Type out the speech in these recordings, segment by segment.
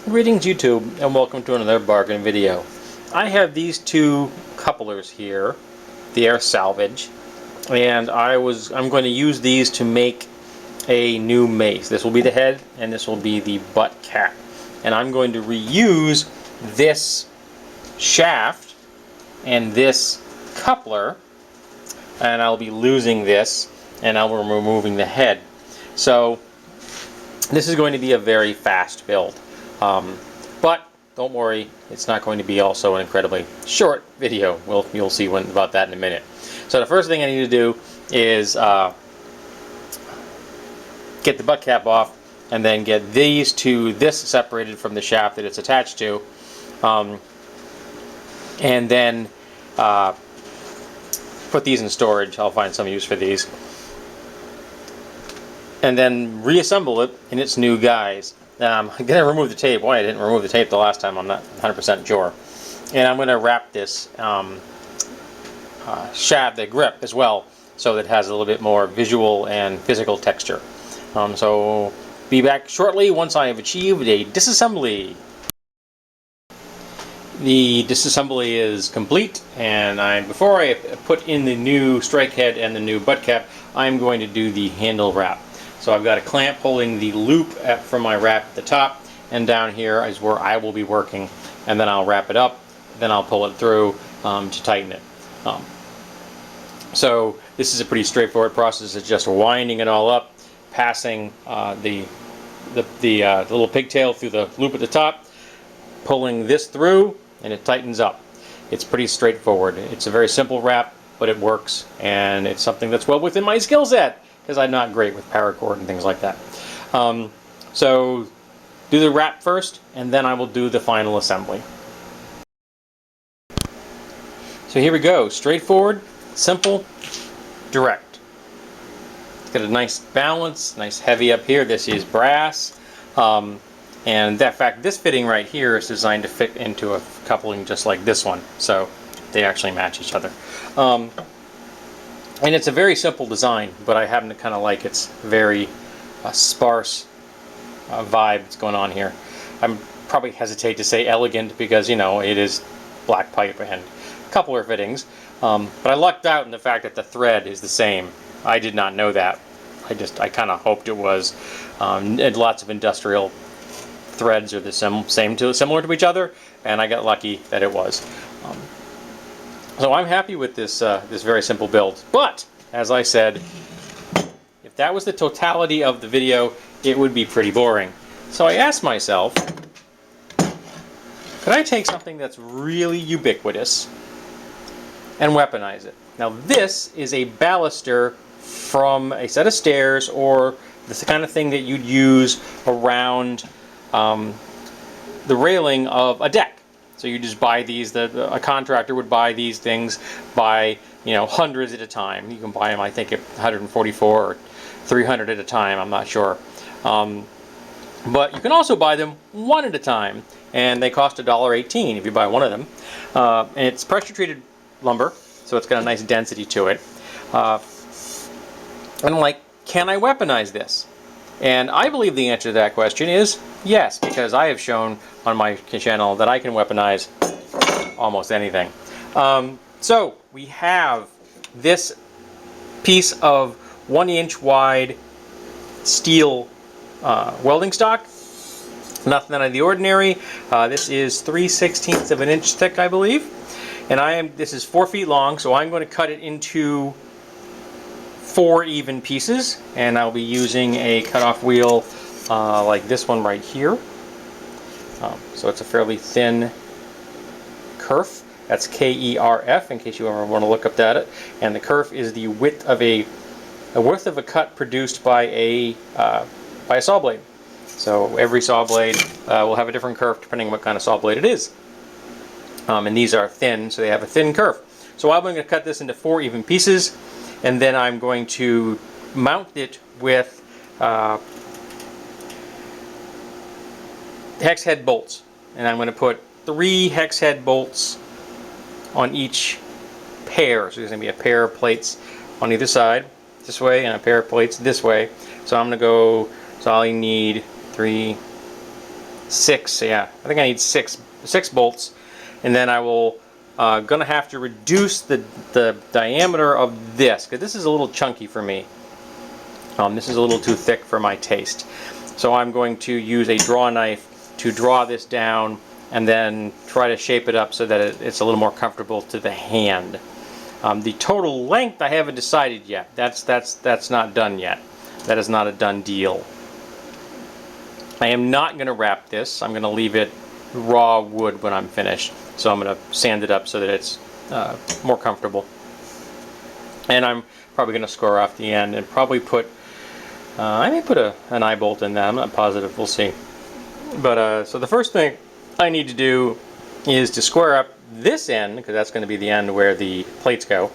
Greetings YouTube, and welcome to another bargain video. I have these two couplers here. They are salvage, and I'm going to use these to make a new mace. This will be the head and this will be the butt cap. And I'm going to reuse this shaft and this coupler, and I'll be losing this and I'll be removing the head. So this is going to be a very fast build. But don't worry, it's not going to be also an incredibly short video. You'll see about that in a minute. So the first thing I need to do is get the butt cap off, and then get this separated from the shaft that it's attached to, and then put these in storage. I'll find some use for these, and then reassemble it in its new guise. I'm going to remove the tape. Why I didn't remove the tape the last time, I'm not 100% sure. And I'm going to wrap this shaft, the grip, as well, so that it has a little bit more visual and physical texture. So be back shortly once I have achieved a disassembly. The disassembly is complete, and before I put in the new strike head and the new butt cap, I'm going to do the handle wrap. So I've got a clamp holding the loop from my wrap at the top, and down here is where I will be working, and then I'll wrap it up, then I'll pull it through to tighten it. So this is a pretty straightforward process. It's just winding it all up, passing the little pigtail through the loop at the top, pulling this through, and it tightens up. It's pretty straightforward. It's a very simple wrap, but it works, and it's something that's well within my skill set, because I'm not great with paracord and things like that. So do the wrap first, and then I will do the final assembly. So here we go. Straightforward, simple, direct. It's got a nice balance, nice heavy up here. This is brass. And in fact, this fitting right here is designed to fit into a coupling just like this one. So they actually match each other. And it's a very simple design, but I happen to kind of like its very sparse vibe that's going on here. I probably hesitate to say elegant because, you know, it is black pipe and coupler fittings. But I lucked out in the fact that the thread is the same. I did not know that. I kind of hoped it was. And lots of industrial threads are the similar to each other, and I got lucky that it was. So I'm happy with this this very simple build. But as I said, if that was the totality of the video, it would be pretty boring. So I asked myself, could I take something that's really ubiquitous and weaponize it? Now this is a baluster from a set of stairs, or the kind of thing that you'd use around the railing of a deck. So you just buy these. A contractor would buy these things by, you know, hundreds at a time. You can buy them, I think, at 144 or 300 at a time. I'm not sure. But you can also buy them one at a time, and they cost $1.18 if you buy one of them. And it's pressure treated lumber, so it's got a nice density to it. And I'm like, can I weaponize this? And I believe the answer to that question is yes, because I have shown on my channel that I can weaponize almost anything. So we have this piece of 1-inch wide steel welding stock. Nothing out of the ordinary. This is 3/16 of an inch thick, I believe. And this is 4 feet long, so I'm going to cut it into 4 even pieces, and I'll be using a cutoff wheel like this one right here. So it's a fairly thin kerf. That's K-E-R-F, in case you ever want to look up that. And the kerf is the width of a cut produced by a saw blade. So every saw blade will have a different kerf depending on what kind of saw blade it is. And these are thin, so they have a thin kerf. So I'm going to cut this into 4 even pieces, and then I'm going to mount it with hex head bolts. And I'm going to put 3 hex head bolts on each pair. So there's going to be a pair of plates on either side this way and a pair of plates this way. So I'm going to go, so I need 3, 6, yeah, I think I need six bolts, and then I will gonna have to reduce the diameter of this, because this is a little chunky for me. This is a little too thick for my taste. So I'm going to use a draw knife to draw this down and then try to shape it up so that it's a little more comfortable to the hand. The total length I haven't decided yet. That's not done yet. That is not a done deal. I am not going to wrap this. I'm going to leave it raw wood when I'm finished. So I'm going to sand it up so that it's more comfortable. And I'm probably going to score off the end and probably put, I may put an eye bolt in that. I'm not positive. We'll see. But so the first thing I need to do is to square up this end, because that's going to be the end where the plates go.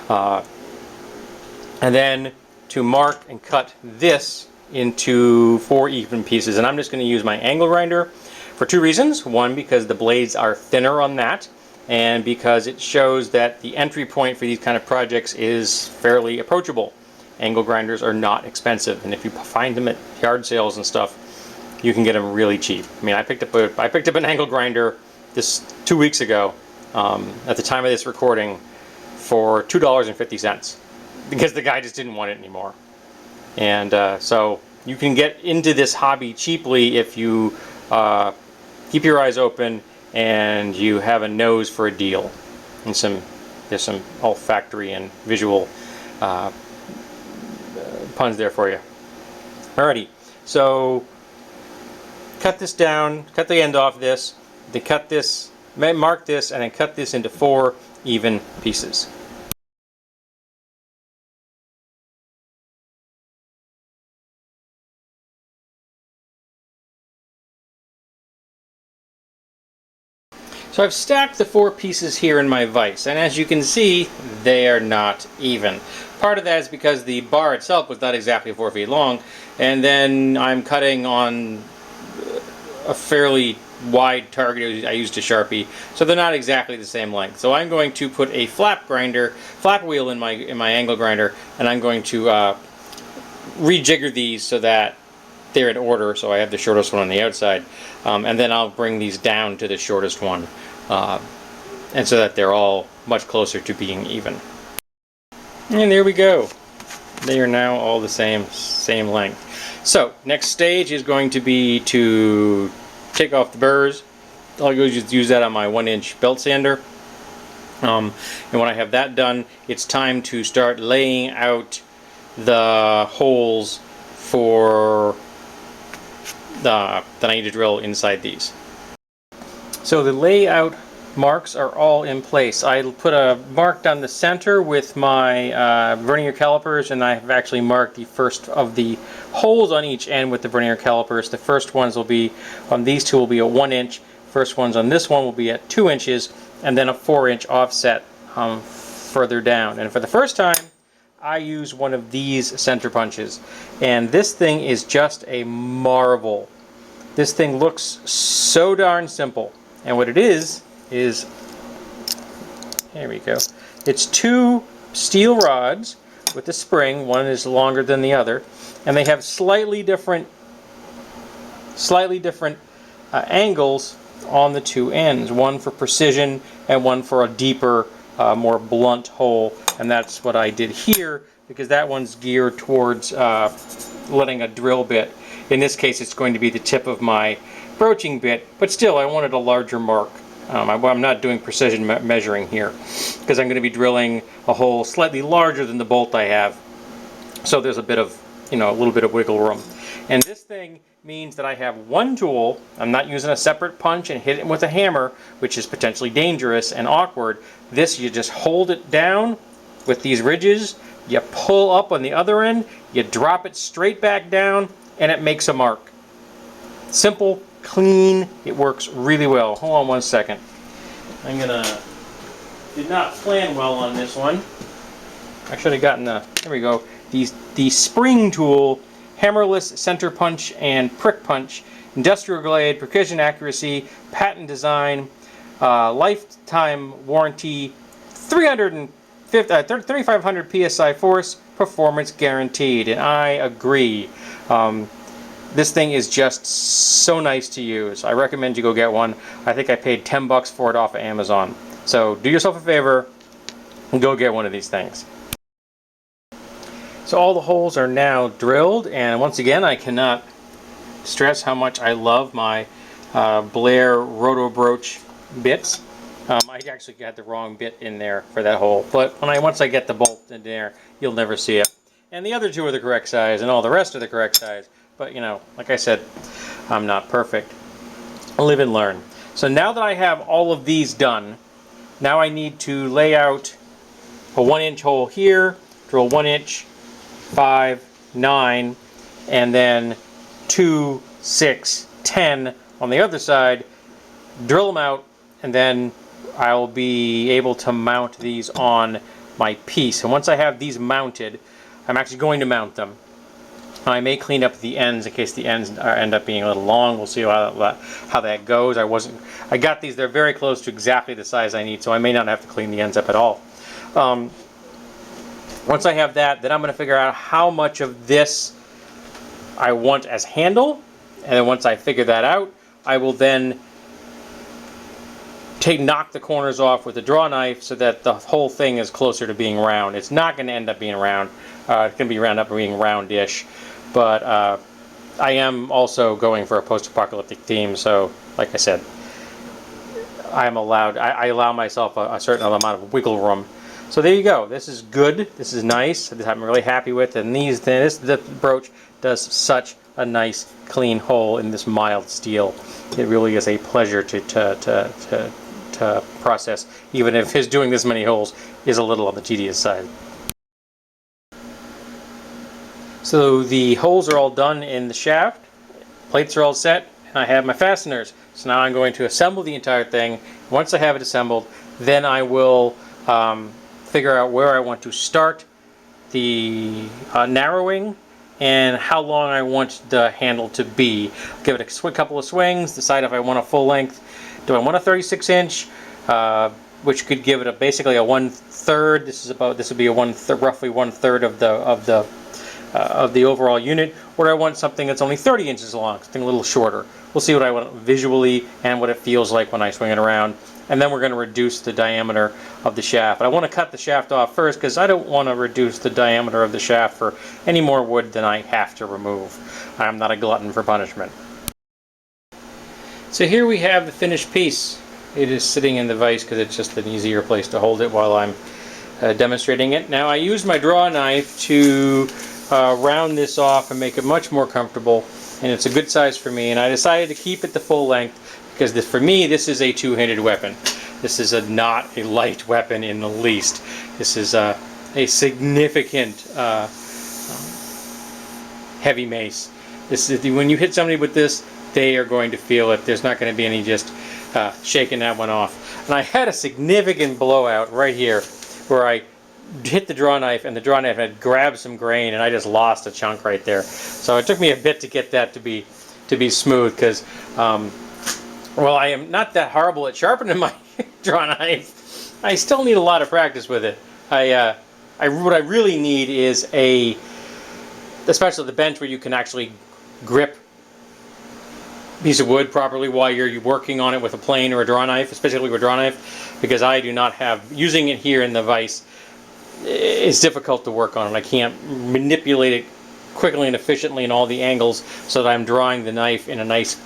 And then to mark and cut this into 4 even pieces. And I'm just going to use my angle grinder for 2 reasons. One, because the blades are thinner on that, and because it shows that the entry point for these kind of projects is fairly approachable. Angle grinders are not expensive, and if you find them at yard sales and stuff, you can get them really cheap. I mean, I picked up an angle grinder this 2 weeks ago, at the time of this recording, for $2.50, because the guy just didn't want it anymore. And so you can get into this hobby cheaply if you keep your eyes open and you have a nose for a deal. And there's some olfactory and visual puns there for you. Alrighty, so cut this down, cut the end off this, then cut this, mark this, and then cut this into 4 even pieces. So I've stacked the 4 pieces here in my vise, and as you can see, they are not even. Part of that is because the bar itself was not exactly 4 feet long, and then I'm cutting on a fairly wide target. I used a Sharpie, so they're not exactly the same length. So I'm going to put a flap wheel in my angle grinder, and I'm going to rejigger these so that they're in order, so I have the shortest one on the outside, and then I'll bring these down to the shortest one, and so that they're all much closer to being even. And there we go. They are now all the same length. So next stage is going to be to take off the burrs. I'll go just use that on my 1-inch belt sander. And when I have that done, it's time to start laying out the holes for that I need to drill inside these. So the layout marks are all in place. I put a mark down the center with my vernier calipers, and I've actually marked the first of the holes on each end with the vernier calipers. The first ones will be on these two will be a 1-inch. First ones on this one will be at 2 inches, and then a 4-inch offset further down. And for the first time, I use one of these center punches, and this thing is just a marvel. This thing looks so darn simple, and what it is here we go. It's 2 steel rods with a spring. One is longer than the other, and they have slightly different angles on the 2 ends. One for precision and one for a deeper, more blunt hole. And that's what I did here, because that one's geared towards letting a drill bit. In this case, it's going to be the tip of my broaching bit, but still, I wanted a larger mark. I'm not doing precision measuring here, because I'm going to be drilling a hole slightly larger than the bolt I have. So there's a bit of, a little bit of wiggle room. And this thing means that I have one tool. I'm not using a separate punch and hit it with a hammer, which is potentially dangerous and awkward. This, you just hold it down with these ridges, you pull up on the other end, you drop it straight back down, and it makes a mark. Simple, clean, it works really well. Hold on one second. Did not plan well on this one. I should have gotten there we go. The spring tool, hammerless center punch and prick punch, industrial grade, precision accuracy, patent design, lifetime warranty, 3,500 psi force, performance guaranteed. And I agree. This thing is just so nice to use. I recommend you go get one. I think I paid 10 bucks for it off of Amazon. So do yourself a favor and go get one of these things. So all the holes are now drilled, and once again I cannot stress how much I love my Blair Roto-Broach bits. I actually got the wrong bit in there for that hole, but once I get the bolt in there, you'll never see it. And the other two are the correct size, and all the rest are the correct size. But you know, like I said, I'm not perfect. I live and learn. So now that I have all of these done, now I need to lay out a 1-inch hole here, drill 1 inch, 5, 9, and then 2, 6, 10 on the other side, drill them out, and then I'll be able to mount these on my piece. And once I have these mounted, I'm actually going to mount them. I may clean up the ends in case the ends end up being a little long. We'll see how that goes. I got these, they're very close to exactly the size I need, so I may not have to clean the ends up at all. Once I have that, then I'm going to figure out how much of this I want as handle, and then once I figure that out, I will then knock the corners off with a draw knife so that the whole thing is closer to being round. It's not going to end up being round. It's going to end up being roundish, but I am also going for a post-apocalyptic theme, so like I said, I allow myself a certain amount of wiggle room. So there you go. This is good. This is nice. I'm really happy with it. And the brooch does such a nice clean hole in this mild steel. It really is a pleasure to process, even if his doing this many holes is a little on the tedious side. So the holes are all done in the shaft, plates are all set, and I have my fasteners. So now I'm going to assemble the entire thing. Once I have it assembled, then I will figure out where I want to start the narrowing and how long I want the handle to be. Give it a couple of swings, decide if I want a full length. Do I want a 36-inch, which could give it basically a 1/3. This would be a roughly 1/3 of the overall unit, or do I want something that's only 30 inches long, something a little shorter. We'll see what I want visually and what it feels like when I swing it around. And then we're going to reduce the diameter of the shaft. But I want to cut the shaft off first because I don't want to reduce the diameter of the shaft for any more wood than I have to remove. I'm not a glutton for punishment. So here we have the finished piece. It is sitting in the vise because it's just an easier place to hold it while I'm demonstrating it. Now I used my draw knife to round this off and make it much more comfortable, and it's a good size for me, and I decided to keep it the full length because for me this is a two-handed weapon. This is not a light weapon in the least. This is a significant heavy mace. When you hit somebody with this, they are going to feel it. There's not going to be any just shaking that one off. And I had a significant blowout right here where I hit the draw knife and the draw knife had grabbed some grain and I just lost a chunk right there. So it took me a bit to get that to be smooth because well, I am not that horrible at sharpening my draw knife. I still need a lot of practice with it. What I really need is especially the bench where you can actually grip a piece of wood properly while you're working on it with a plane or a draw knife, especially with a draw knife, because I do not have, using it here in the vise, it's difficult to work on it. I can't manipulate it quickly and efficiently in all the angles so that I'm drawing the knife in a nice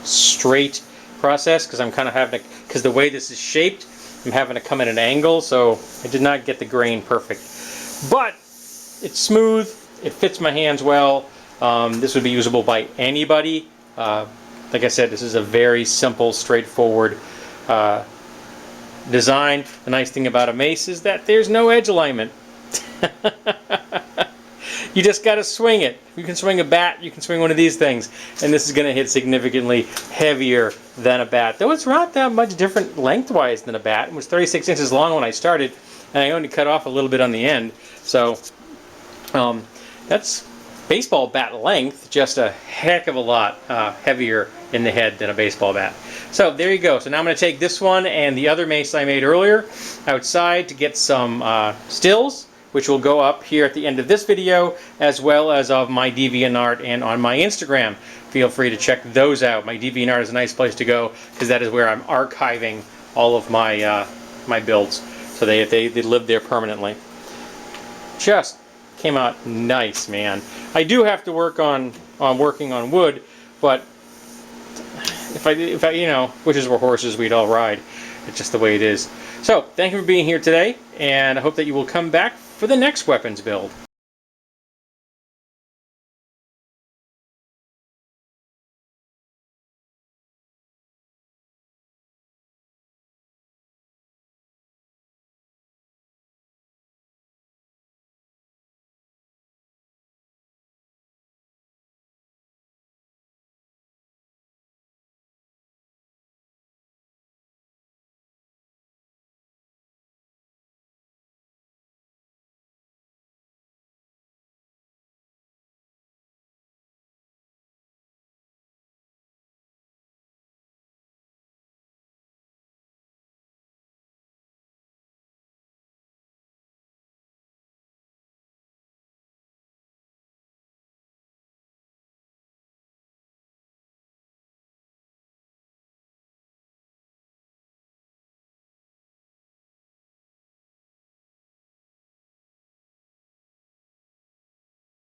straight process, because I'm kind of having to, because the way this is shaped, I'm having to come at an angle, so I did not get the grain perfect. But it's smooth, it fits my hands well. This would be usable by anybody. Like I said, this is a very simple, straightforward design. The nice thing about a mace is that there's no edge alignment. You just got to swing it. You can swing a bat, you can swing one of these things, and this is going to hit significantly heavier than a bat. Though it's not that much different lengthwise than a bat. It was 36 inches long when I started, and I only cut off a little bit on the end. So that's baseball bat length, just a heck of a lot heavier in the head than a baseball bat. So there you go. So now I'm going to take this one and the other mace I made earlier outside to get some stills which will go up here at the end of this video, as well as of my DeviantArt and on my Instagram. Feel free to check those out. My DeviantArt is a nice place to go because that is where I'm archiving all of my my builds, so they live there permanently. Just came out nice, man. I do have to work on working on wood, but if I you know, wishes were horses, we'd all ride. It's just the way it is. So, thank you for being here today, and I hope that you will come back for the next weapons build.